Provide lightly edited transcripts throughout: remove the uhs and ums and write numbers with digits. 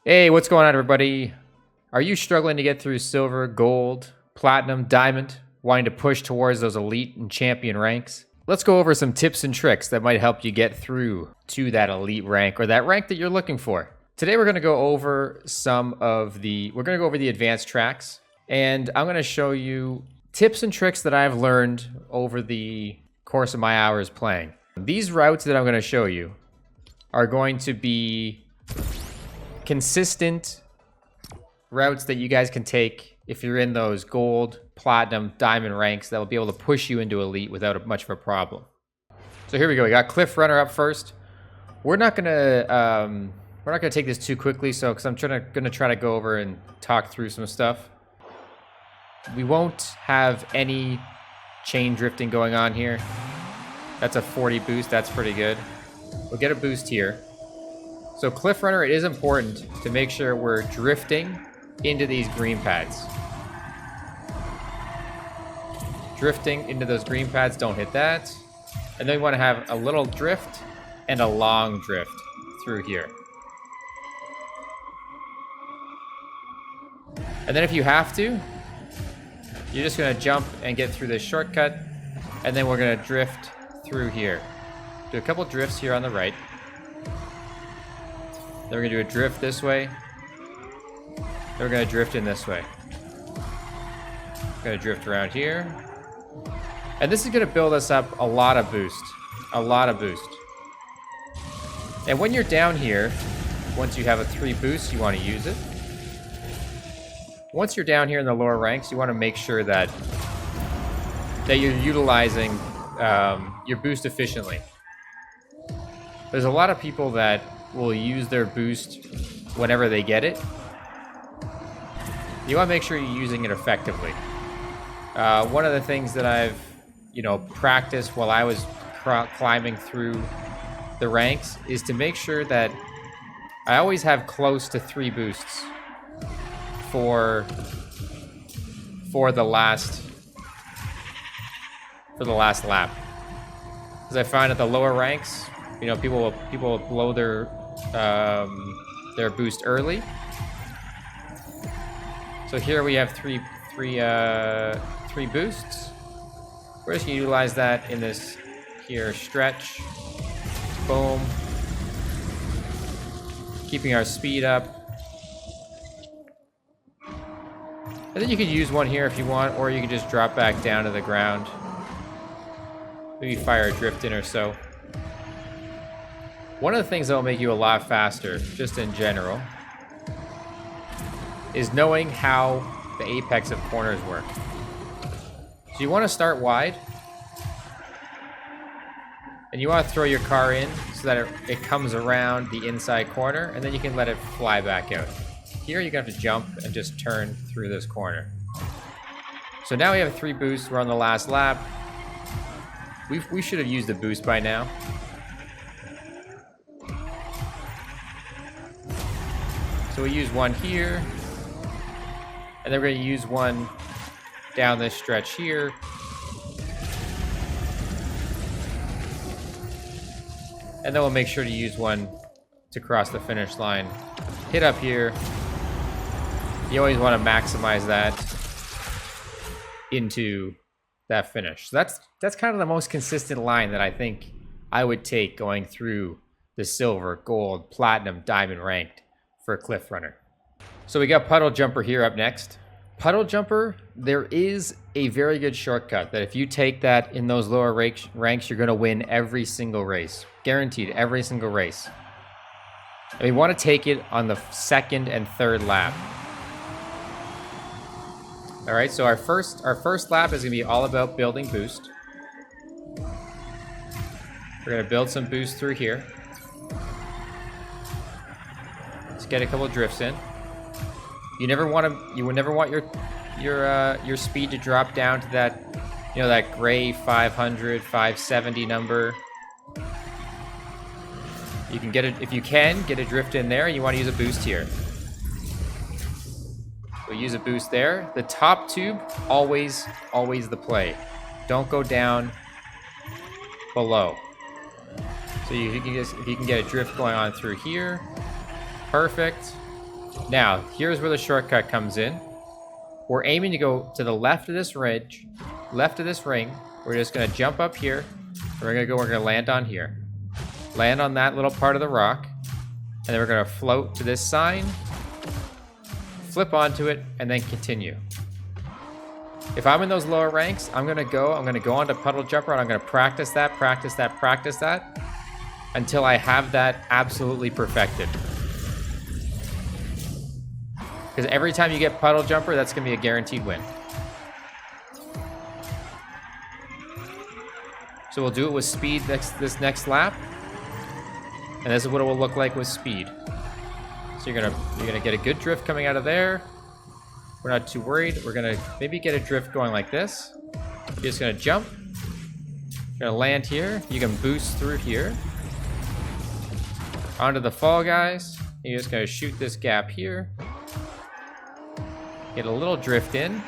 Hey, what's going on, everybody? Are you struggling to get through silver, gold, platinum, diamond, wanting to push towards those elite and champion ranks? Let's go over some tips and tricks that might help you get through to that elite rank or that rank that you're looking for. Today we're going to go over the advanced tracks, and I'm going to show you tips and tricks that I've learned over the course of my hours playing. These routes that I'm going to show you are going to be consistent routes that you guys can take if you're in those gold, platinum, diamond ranks that will be able to push you into elite without much of a problem. So here we go. We got Cliff Runner up first. We're not gonna take this too quickly, because I'm gonna try to go over and talk through some stuff. We won't have any chain drifting going on here. That's a 40 boost. That's pretty good. We'll get a boost here. So Cliff Runner, it is important to make sure we're drifting into these green pads. Drifting into those green pads, don't hit that. And then we want to have a little drift and a long drift through here. And then if you have to, you're just going to jump and get through this shortcut, and then we're going to drift through here. Do a couple drifts here on the right. Then we're going to do a drift this way. Then we're going to drift in this way. We're going to drift around here. And this is going to build us up a lot of boost. A lot of boost. And when you're down here, once you have a 3 boost, you want to use it. Once you're down here in the lower ranks, you want to make sure that you're utilizing your boost efficiently. There's a lot of people that will use their boost whenever they get it. You want to make sure you're using it effectively. One of the things that I've, practiced while I was climbing through the ranks is to make sure that I always have close to 3 boosts for the last lap. Because I find at the lower ranks, people will blow their boost early. So here we have three boosts. We're just gonna utilize that in this here stretch. Boom. Keeping our speed up. And then you could use one here if you want, or you can just drop back down to the ground. Maybe fire a drift in or so. One of the things that will make you a lot faster, just in general, is knowing how the apex of corners work. So you want to start wide, and you want to throw your car in so that it comes around the inside corner, and then you can let it fly back out. Here you're going to have to jump and just turn through this corner. So now we have 3 boosts. We're on the last lap. We should have used the boost by now. So we use one here, and then we're going to use one down this stretch here. And then we'll make sure to use one to cross the finish line. Hit up here. You always want to maximize that into that finish. So that's kind of the most consistent line that I think I would take going through the silver, gold, platinum, diamond ranked for a Cliff Runner. So we got Puddle Jumper here up next. Puddle Jumper, there is a very good shortcut that if you take that in those lower ranks, you're going to win every single race. Guaranteed, every single race. And we want to take it on the 2nd and 3rd lap. All right, so our first lap is going to be all about building boost. We're going to build some boost through here. Let's get a couple of drifts in. You would never want your speed to drop down to that, that gray 500, 570 number. You can get it if you can get a drift in there. You want to use a boost here. We'll use a boost there. The top tube, always the play. Don't go down below. So if you can get a drift going on through here, perfect. Now, here's where the shortcut comes in. We're aiming to go to the left of this ridge, left of this ring. We're just gonna jump up here. We're gonna land on here. Land on that little part of the rock. And then we're gonna float to this sign, flip onto it, and then continue. If I'm in those lower ranks, I'm gonna go onto Puddle Jumper and I'm gonna practice that until I have that absolutely perfected. Because every time you get Puddle Jumper, that's gonna be a guaranteed win. So we'll do it with speed this next lap. And this is what it will look like with speed. So you're gonna get a good drift coming out of there. We're not too worried. We're gonna maybe get a drift going like this. You're just gonna jump. You're gonna land here. You can boost through here. Onto the fall guys. You're just gonna shoot this gap here. Get a little drift in.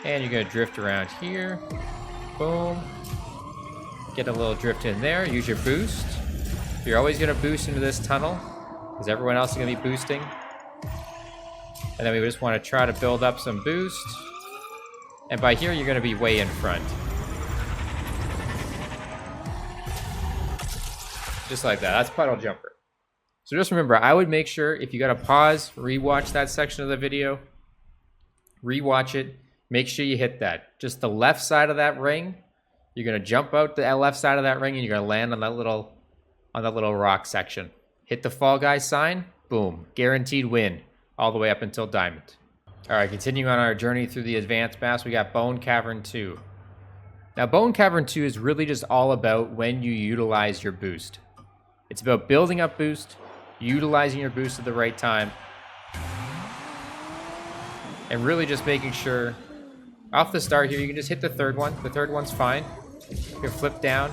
And you're gonna drift around here. Boom. Get a little drift in there. Use your boost. You're always gonna boost into this tunnel because everyone else is gonna be boosting. And then we just want to try to build up some boost. And by here, you're gonna be way in front. Just like that. That's Puddle Jumper. So just remember, I would make sure if you gotta pause, rewatch that section of the video, rewatch it, make sure you hit that. Just the left side of that ring. You're gonna jump out the left side of that ring and you're gonna land on that little rock section. Hit the fall guy sign, boom, guaranteed win all the way up until diamond. All right, continuing on our journey through the advanced maps, we got Bone Cavern 2. Now, Bone Cavern 2 is really just all about when you utilize your boost. It's about building up boost, utilizing your boost at the right time, and really just making sure, off the start here, you can just hit the third one. The third one's fine. You can flip down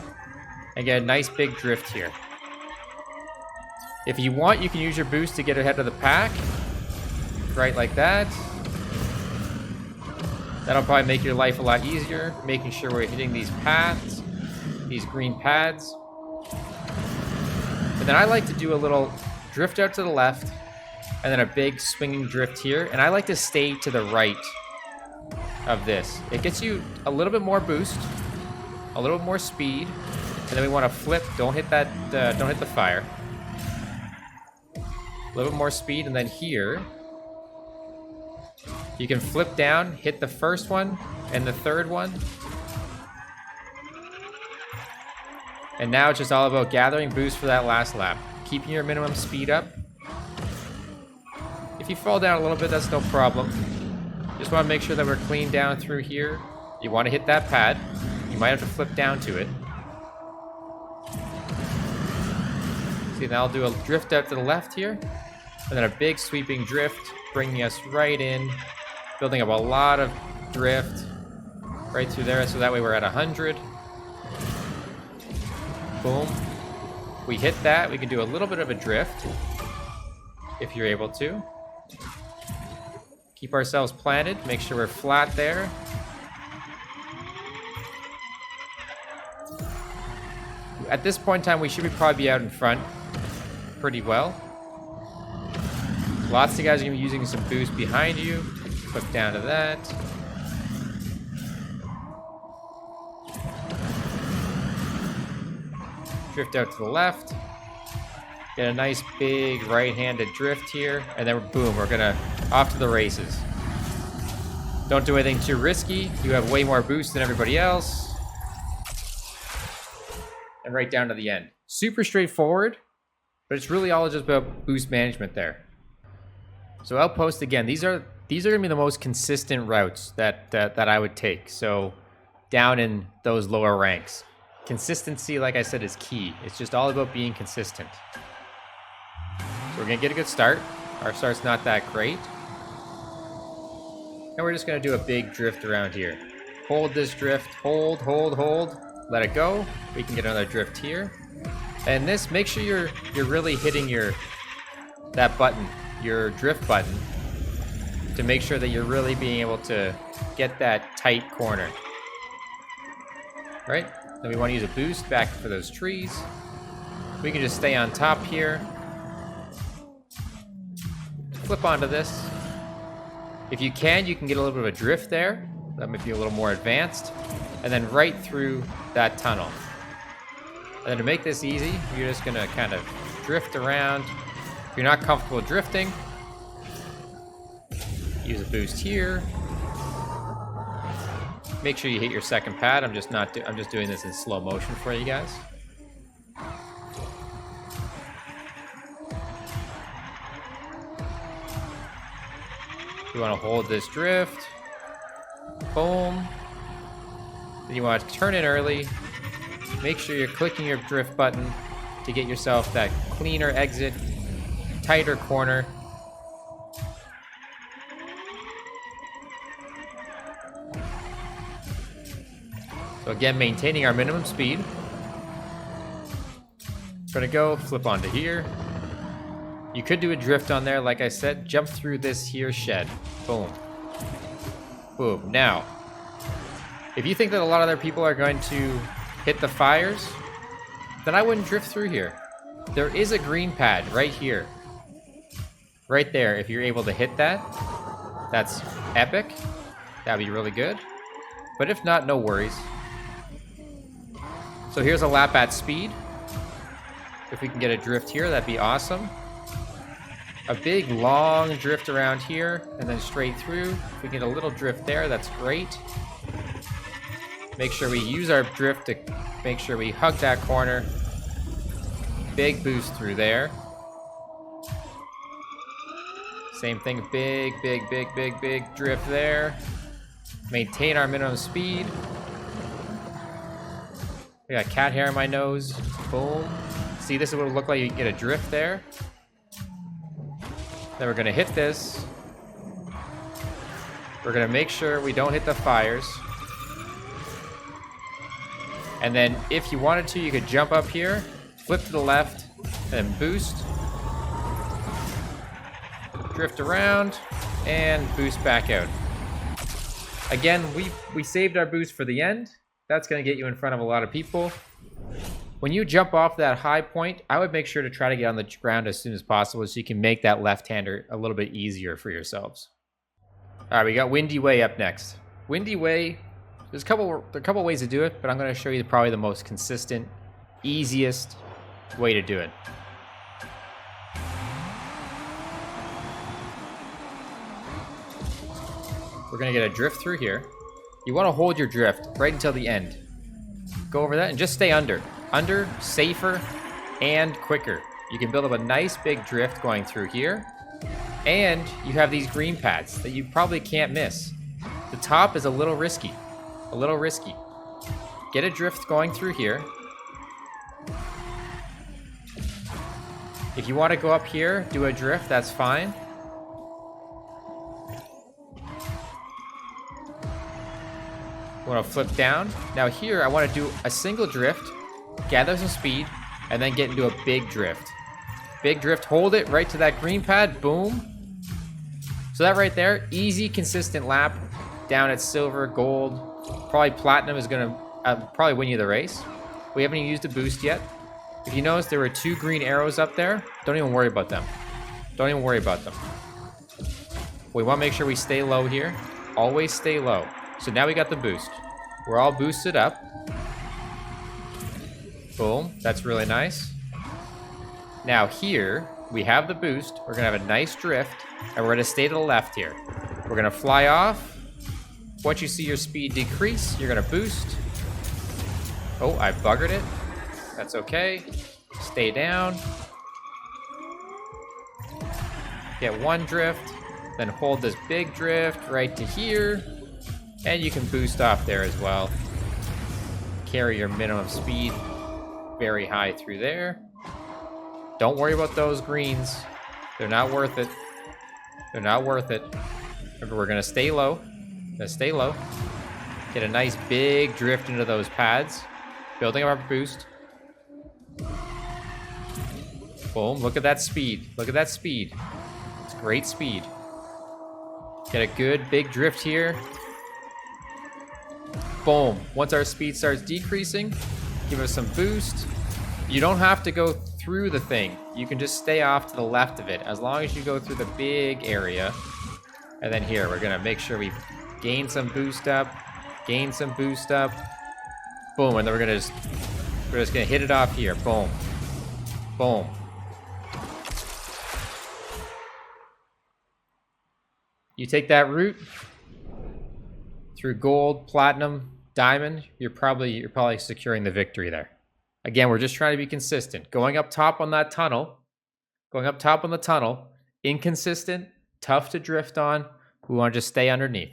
and get a nice big drift here. If you want, you can use your boost to get ahead of the pack. Right like that. That'll probably make your life a lot easier, making sure we're hitting these paths, these green pads. And then I like to do a little drift out to the left, and then a big swinging drift here. And I like to stay to the right of this. It gets you a little bit more boost, a little bit more speed, and then we want to flip. Don't hit that. Don't hit the fire. A little bit more speed, and then here you can flip down, hit the first one and the third one. And now it's just all about gathering boost for that last lap. Keeping your minimum speed up. If you fall down a little bit, that's no problem. Just want to make sure that we're clean down through here. You want to hit that pad. You might have to flip down to it. See, now I'll do a drift out to the left here. And then a big sweeping drift, bringing us right in. Building up a lot of drift right through there, so that way we're at 100. Boom. We hit that. We can do a little bit of a drift if you're able to. Keep ourselves planted. Make sure we're flat there. At this point in time, we should probably be out in front pretty well. Lots of guys are going to be using some boost behind you. Flip down to that. Drift out to the left. Get a nice big right-handed drift here. And then boom, we're gonna off to the races. Don't do anything too risky. You have way more boost than everybody else. And right down to the end. Super straightforward, but it's really all just about boost management there. So Outpost, again, these are gonna be the most consistent routes that I would take. So down in those lower ranks. Consistency, like I said, is key. It's just all about being consistent. So we're gonna get a good start. Our start's not that great. And we're just gonna do a big drift around here. Hold this drift, hold, let it go. We can get another drift here. And this, make sure you're really hitting that button, your drift button, to make sure that you're really being able to get that tight corner. Right? Then we want to use a boost back for those trees. We can just stay on top here. flip onto this. If you can get a little bit of a drift there. That might be a little more advanced. And then right through that tunnel. And then to make this easy, you're just gonna kind of drift around. If you're not comfortable drifting, use a boost here. Make sure you hit your second pad. I'm just doing this in slow motion for you guys. You want to hold this drift. Boom. Then you want to turn in early. Make sure you're clicking your drift button to get yourself that cleaner exit, tighter corner. So again, maintaining our minimum speed. Gonna go flip onto here. You could do a drift on there, like I said. Jump through this here shed. Boom. Boom. Now, if you think that a lot of other people are going to hit the fires, then I wouldn't drift through here. There is a green pad right here. Right there. If you're able to hit that, that's epic. That'd be really good. But if not, no worries. So here's a lap at speed. If we can get a drift here, that'd be awesome. A big, long drift around here, and then straight through. If we get a little drift there, that's great. Make sure we use our drift to make sure we hug that corner. Big boost through there. Same thing, big drift there. Maintain our minimum speed. I got cat hair in my nose. Boom. See, this is what it would look like. You can get a drift there. Then we're gonna hit this. We're gonna make sure we don't hit the fires. And then if you wanted to, you could jump up here, flip to the left, and then boost. Drift around, and boost back out. Again, we saved our boost for the end. That's gonna get you in front of a lot of people. When you jump off that high point, I would make sure to try to get on the ground as soon as possible so you can make that left-hander a little bit easier for yourselves. All right, we got Windy Way up next. Windy Way, there's a couple ways to do it, but I'm going to show you probably the most consistent, easiest way to do it. We're going to get a drift through here. You want to hold your drift right until the end. Go over that and just stay under. Under, safer, and quicker. You can build up a nice big drift going through here. And you have these green pads that you probably can't miss. The top is a little risky. A little risky. Get a drift going through here. If you want to go up here, do a drift, that's fine. I want to flip down. Now here, I want to do a single drift, gather some speed, and then get into a big drift. Big drift, hold it right to that green pad, boom. So that right there, easy, consistent lap down at silver, gold, probably platinum is gonna probably win you the race. We haven't even used a boost yet. If you notice, there were 2 green arrows up there. Don't even worry about them. Don't even worry about them. We want to make sure we stay low here. Always stay low. So now we got the boost. We're all boosted up. Boom, that's really nice. Now here, we have the boost. We're gonna have a nice drift, and we're gonna stay to the left here. We're gonna fly off. Once you see your speed decrease, you're gonna boost. Oh, I buggered it. That's okay. Stay down. Get one drift, then hold this big drift right to here. And you can boost off there as well. Carry your minimum speed very high through there. Don't worry about those greens. They're not worth it. They're not worth it. Remember, we're gonna stay low. Stay low. Get a nice big drift into those pads. Building up our boost. Boom, look at that speed. Look at that speed. It's great speed. Get a good big drift here. Boom. Once our speed starts decreasing, give us some boost. You don't have to go through the thing. You can just stay off to the left of it as long as you go through the big area. And then here, we're gonna make sure we gain some boost up, boom, and then we're just gonna hit it off here, boom, boom. You take that route through gold, platinum, diamond, you're probably securing the victory there. Again, we're just trying to be consistent. Going up top on that tunnel, inconsistent, tough to drift on. We want to just stay underneath.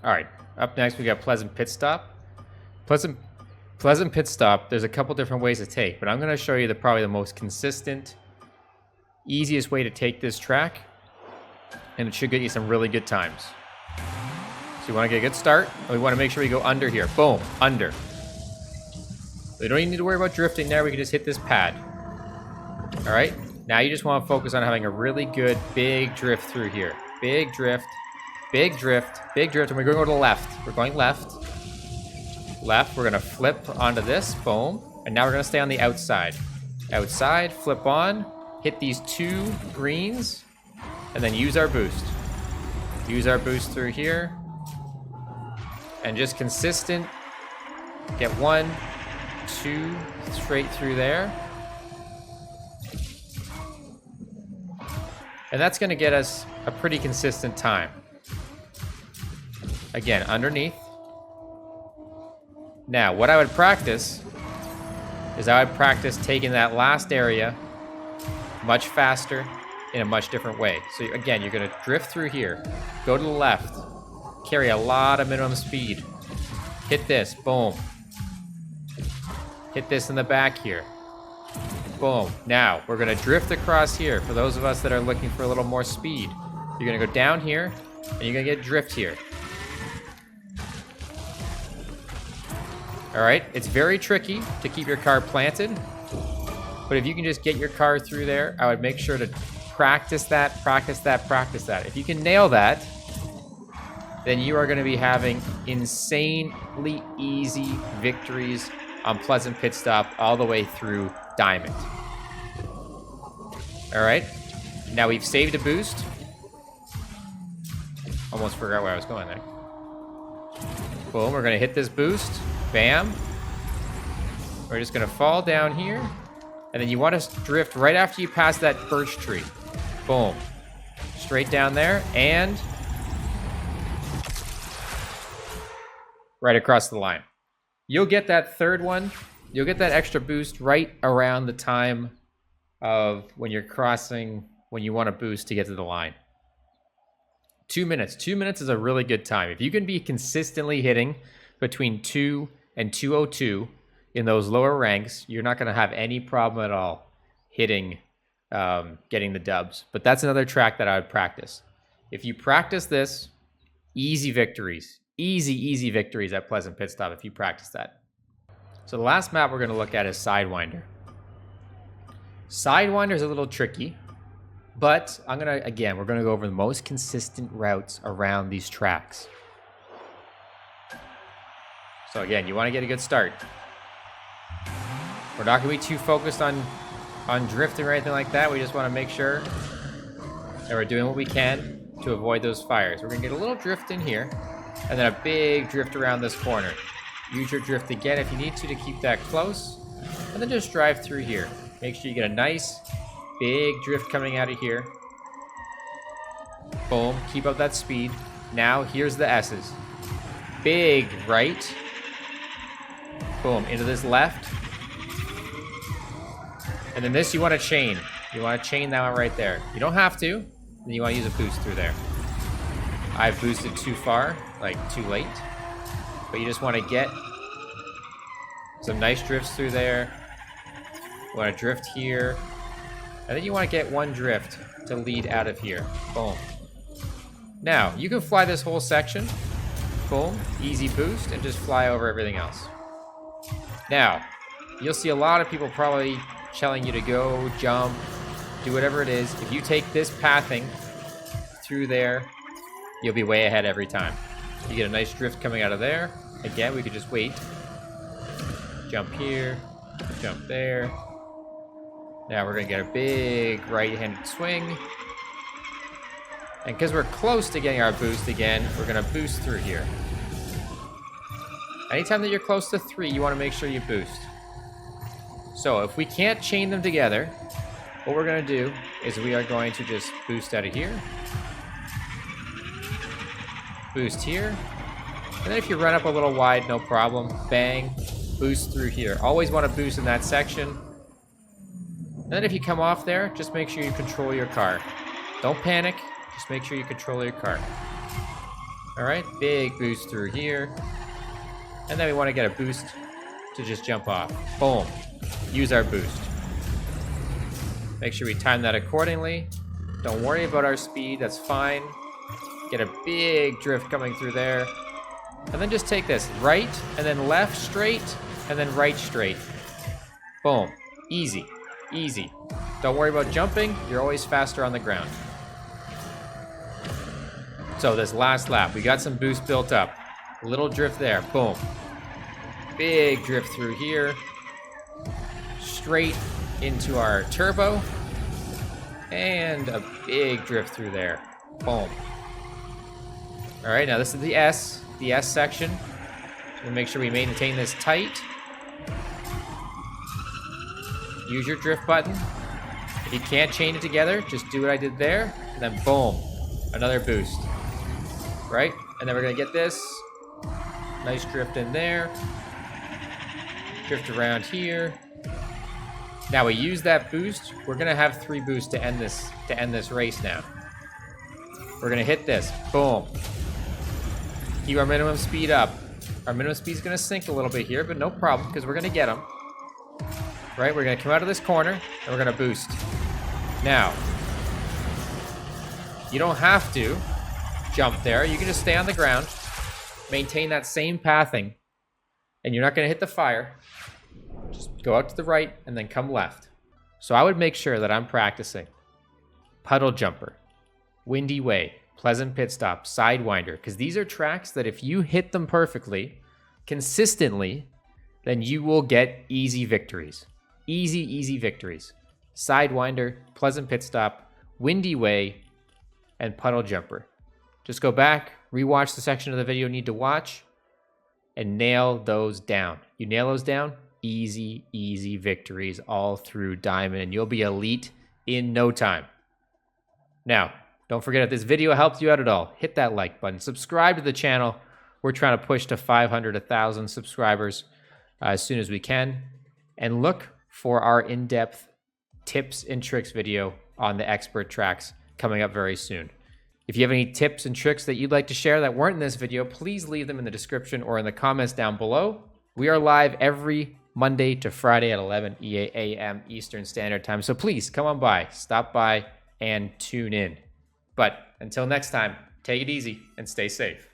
All right, up next we got Pleasant Pitstop. Pleasant Pitstop, there's a couple different ways to take, but I'm going to show you probably the most consistent, easiest way to take this track, and it should get you some really good times. So you want to get a good start, and we want to make sure we go under here. Boom, under. We don't even need to worry about drifting there. We can just hit this pad. All right, now you just want to focus on having a really good big drift through here. Big drift, big drift, big drift, and we're going to go to the left. We're going left. Left, we're going to flip onto this, boom, and now we're going to stay on the outside. Outside, flip on, hit these 2 greens, and then use our boost. Use our boost through here. And just consistent. Get 1, 2, straight through there. And that's going to get us a pretty consistent time. Again, underneath. Now, what I would practice is I would practice taking that last area much faster in a much different way. So again, you're going to drift through here, go to the left, carry a lot of minimum speed, hit this, boom. Hit this in the back here. Boom. Now, we're going to drift across here. For those of us that are looking for a little more speed, you're going to go down here, and you're going to get drift here. All right? It's very tricky to keep your car planted, but if you can just get your car through there, I would make sure to practice that. If you can nail that, then you are going to be having insanely easy victories on Pleasant Pitstop all the way through Diamond. All right, now we've saved a boost. Almost forgot where I was going there. Boom, we're going to hit this boost. Bam. We're just going to fall down here. And then you want to drift right after you pass that birch tree. Boom. Straight down there and right across the line. You'll get that third one. You'll get that extra boost right around the time of when you're crossing, when you want to boost to get to the line. 2 minutes. 2 minutes is a really good time. If you can be consistently hitting between 2 and 2:02 in those lower ranks, you're not going to have any problem at all hitting, getting the dubs. But that's another track that I would practice. If you practice this, easy victories. Easy victories at Pleasant Pitstop if you practice that. So the last map we're going to look at is Sidewinder. Sidewinder is a little tricky, but we're going to go over the most consistent routes around these tracks. So again, you want to get a good start. We're not going to be too focused on drifting or anything like that. We just want to make sure that we're doing what we can to avoid those fires. We're going to get a little drift in here, and then a big drift around this corner. Use your drift again if you need to keep that close, and then just drive through here. Make sure you get a nice big drift coming out of here. Boom, keep up that speed. Now here's the S's. Big right. Boom, into this left. And then this you want to chain. You want to chain that one right there. You don't have to, then you want to use a boost through there. I've boosted too far, like too late. But you just want to get some nice drifts through there. You want to drift here. And then you want to get one drift to lead out of here. Boom. Now, you can fly this whole section. Boom. Easy boost and just fly over everything else. Now, you'll see a lot of people probably telling you to go, jump, do whatever it is. If you take this pathing through there, you'll be way ahead every time. You get a nice drift coming out of there. Again, we could just wait. Jump here, jump there. Now we're going to get a big right-handed swing. And because we're close to getting our boost again, we're going to boost through here. Anytime that you're close to 3, you want to make sure you boost. So if we can't chain them together, what we're going to do is we are going to just boost out of here. Boost here. And then if you run up a little wide, no problem. Bang. Boost through here. Always want to boost in that section. And then if you come off there, just make sure you control your car. Don't panic. Just make sure you control your car. All right. Big boost through here. And then we want to get a boost to just jump off. Boom. Use our boost. Make sure we time that accordingly. Don't worry about our speed. That's fine. Get a big drift coming through there. And then just take this right and then left straight and then right straight. Boom. Easy. Easy. Don't worry about jumping. You're always faster on the ground. So this last lap, we got some boost built up. A little drift there. Boom. Big drift through here. Straight into our turbo. And a big drift through there. Boom. All right, now this is the S section. So we'll make sure we maintain this tight. Use your drift button. If you can't chain it together, just do what I did there. And then boom, another boost. Right? And then we're gonna get this. Nice drift in there. Drift around here. Now we use that boost. We're gonna have 3 boosts to end this race now. We're gonna hit this. Boom. Keep our minimum speed up. Our minimum speed is gonna sink a little bit here, but no problem because we're gonna get them. Right? We're gonna come out of this corner and we're gonna boost. Now, you don't have to jump there. You can just stay on the ground, maintain that same pathing, and you're not gonna hit the fire. Just go out to the right and then come left. So I would make sure that I'm practicing Puddle Jumper, Windy Way, Pleasant Pitstop, Sidewinder, because these are tracks that if you hit them perfectly, consistently, then you will get easy victories. Easy victories. Sidewinder, Pleasant Pitstop, Windy Way, and Puddle Jumper. Just go back, rewatch the section of the video you need to watch, and nail those down. You nail those down, easy victories all through Diamond, and you'll be elite in no time. Now, don't forget, if this video helped you out at all, hit that like button. Subscribe to the channel. We're trying to push to 500, 1,000 subscribers as soon as we can. And look for our in-depth tips and tricks video on the expert tracks coming up very soon. If you have any tips and tricks that you'd like to share that weren't in this video, please leave them in the description or in the comments down below. We are live every Monday to Friday at 11 a.m. Eastern Standard Time. So please come on by, stop by, and tune in. But until next time, take it easy and stay safe.